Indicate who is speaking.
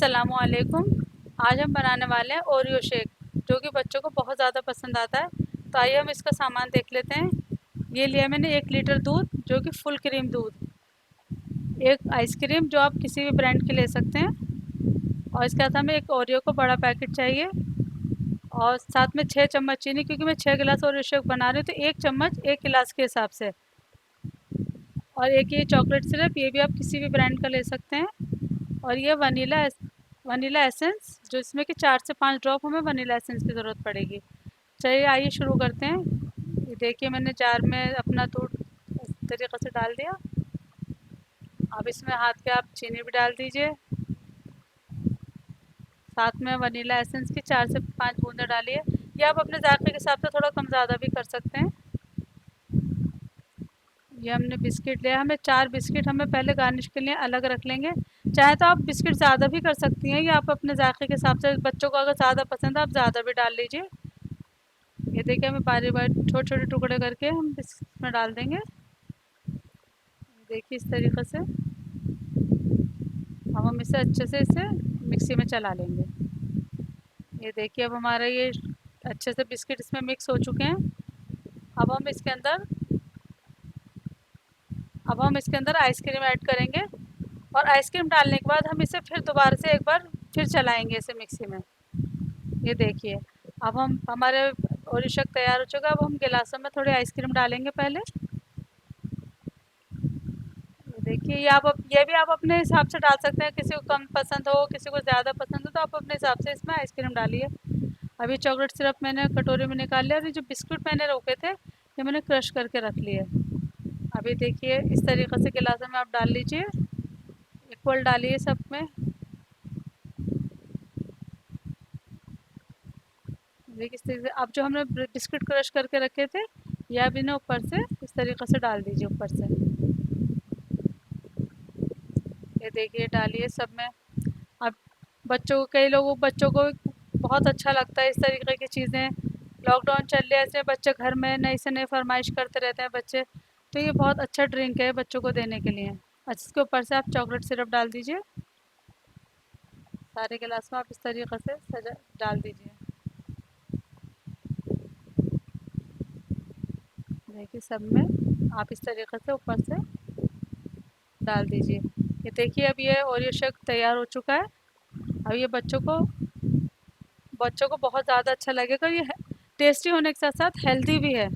Speaker 1: السلام علیکم۔ آج ہم بنانے والے ہیں اوریو شیک، جو کہ بچوں کو بہت زیادہ پسند آتا ہے۔ تو آئیے ہم اس کا سامان دیکھ لیتے ہیں۔ یہ لیا میں نے 1 لیٹر دودھ، جو کہ فل کریم دودھ، ایک آئس کریم جو آپ کسی بھی برانڈ کی لے سکتے ہیں، اور اس کے ساتھ ہمیں ایک اوریو کا بڑا پیکٹ چاہیے، اور ساتھ میں 6 چمچ چینی، کیونکہ میں 6 گلاس اوریو شیک بنا رہی ہوں، تو 1 چمچ 1 گلاس کے حساب سے، اور ایک یہ چاکلیٹ سرپ، یہ بھی آپ کسی بھی برانڈ کا لے سکتے ہیں، اور یہ ونیلا ایسنس، جو اس میں کہ 4 سے 5 ڈراپ ہمیں ونیلا ایسنس کی ضرورت پڑے گی۔ چلیے آئیے شروع کرتے ہیں۔ یہ دیکھیے میں نے جار میں اپنا دودھ اس طریقے سے ڈال دیا۔ اب اس میں ہاتھ کے آپ چینی بھی ڈال دیجئے، ساتھ میں ونیلا ایسنس کی 4 سے 5 بوندیں ڈالیے، یا آپ اپنے ذائقے کے حساب سے تھوڑا کم زیادہ بھی کر سکتے ہیں۔ یہ ہم نے بسکٹ لیا، ہمیں 4 بسکٹ ہمیں پہلے گارنش کے لیے الگ رکھ لیں گے۔ چاہے تو آپ بسکٹ زیادہ بھی کر سکتی ہیں، یا آپ اپنے ذائقے کے حساب سے، بچوں کو اگر زیادہ پسند ہے آپ زیادہ بھی ڈال لیجئے۔ یہ دیکھیں ہمیں باری باری چھوٹے چھوٹے ٹکڑے کر کے ہم بسکٹ میں ڈال دیں گے، دیکھیے اس طریقے سے۔ اب ہم اسے مکسی میں چلا لیں گے۔ یہ دیکھیے اب ہمارا یہ اچھے سے بسکٹ اس میں مکس ہو چکے ہیں۔ اب ہم اس کے اندر آئس کریم ایڈ کریں گے، اور آئس کریم ڈالنے کے بعد ہم اسے پھر دوبارہ سے ایک بار پھر چلائیں گے اسے مکسی میں۔ یہ دیکھیے اب ہمارے اوریو شیک تیار ہو چکا ہے۔ اب ہم گلاسوں میں تھوڑی آئس کریم ڈالیں گے پہلے۔ دیکھیے یہ بھی آپ اپنے حساب سے ڈال سکتے ہیں، کسی کو کم پسند ہو، کسی کو زیادہ پسند ہو، تو آپ اپنے حساب سے اس میں آئس کریم ڈالیے۔ ابھی چاکلیٹ سرپ میں نے کٹوری میں نکال لیا، اور یہ جو بسکٹ میں نے روکے تھے یہ میں نے کرش کر کے رکھ لیے۔ ابھی دیکھیے اس طریقے سے گلاسوں میں آپ ڈال لیجئے، ایکول ڈالیے سب میں۔ دیکھیے اس طریقے سے اب جو ہم نے بسکٹ کرش کر کے رکھے تھے، یہ اب انہیں اوپر سے اس طریقے سے ڈال دیجئے اوپر سے۔ یہ دیکھیے ڈالیے سب میں۔ اب بچوں کو بہت اچھا لگتا ہے اس طریقے کی چیزیں۔ لاک ڈاؤن چل رہے ایسے بچے گھر میں نئی سے نئی فرمائش کرتے رہتے ہیں بچے، تو یہ بہت اچھا ڈرنک ہے بچوں کو دینے کے لیے۔ اس کے اوپر سے آپ چاکلیٹ سرپ ڈال دیجئے، سارے گلاس میں آپ اس طریقے سے ڈال دیجئے۔ دیکھیے سب میں آپ اس طریقے سے اوپر سے ڈال دیجئے۔ یہ دیکھیے اب یہ اوریو شیک تیار ہو چکا ہے۔ اب یہ بچوں کو بہت زیادہ اچھا لگے گا، یہ ٹیسٹی ہونے کے ساتھ ساتھ ہیلدی بھی ہے۔